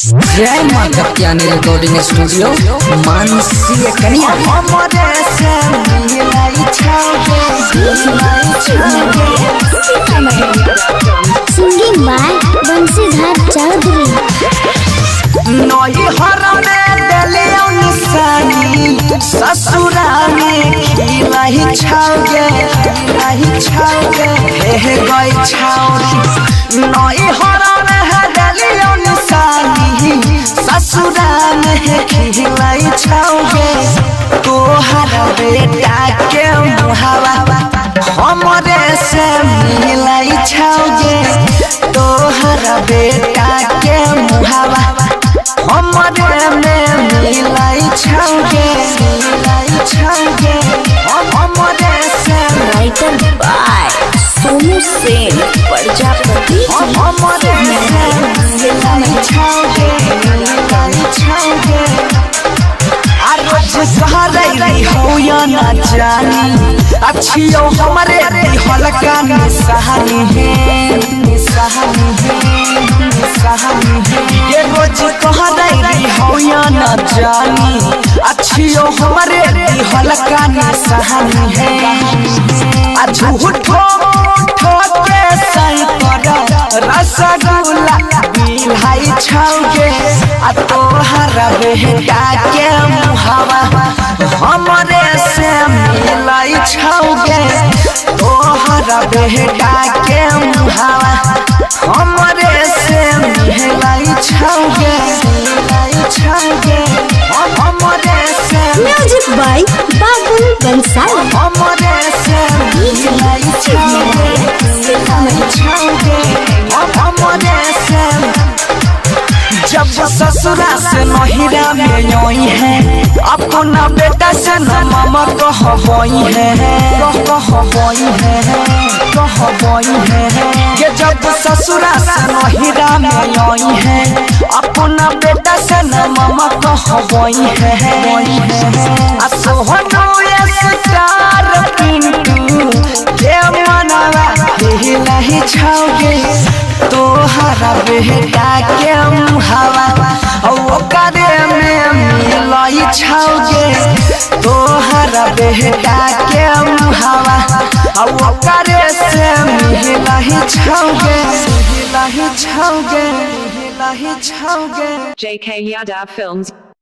जय मां Katyani recording studio Mansi कन्या हमरे से मिलाई छावे सिंगिंग बाय बंसीधर चौधरी। नई हर में दलियों निशानी ससुरा में खिलाई छावे हे गई छावरी। नई हर में दलियों निशानी ससुरा में खिलाई छावे तोहरा बेटा के मुहावा हमरे से मिलाई छावे तोहरा बेटा के मुहावा हमरे में मिलाई छावे हमरे से राइटर बाय सोनू सेन प्रजापति। हमरे से मिलाई छावे सहरई हो या ना जानी अच्छियो हमारे हल्का निशानी है ये रोज कहरई हो या ना जानी अच्छियो हमारे हल्का निशानी है झूठो के सही कर रसगुल्ला मिलाई छाओगे तोहरा बेटा के मुहावा हमरे से मिलाई छाओगे तोहरा बेटा के मुहावा हमरे से मिलाई छाओगे हमरे से म्यूजिक बाय बाबुल बंसाली। हमरे से मिलाई छाओगे हमरे से जब ससुरा से नहिरा में योई है अपना बेटा से न मामा कहबोई है ये जब ससुरा से नहिरा में योई है अपना बेटा से न मामा कहबोई है सोहनो स्टार पिंटू के मनवा नहीं छाओगे तोहरा बेटा के मुहावा ओकरे में मिलाई छाओगे तोहरा बेटा के मुहावा ओकरे से मिलाई छाओगे JK Yadav Films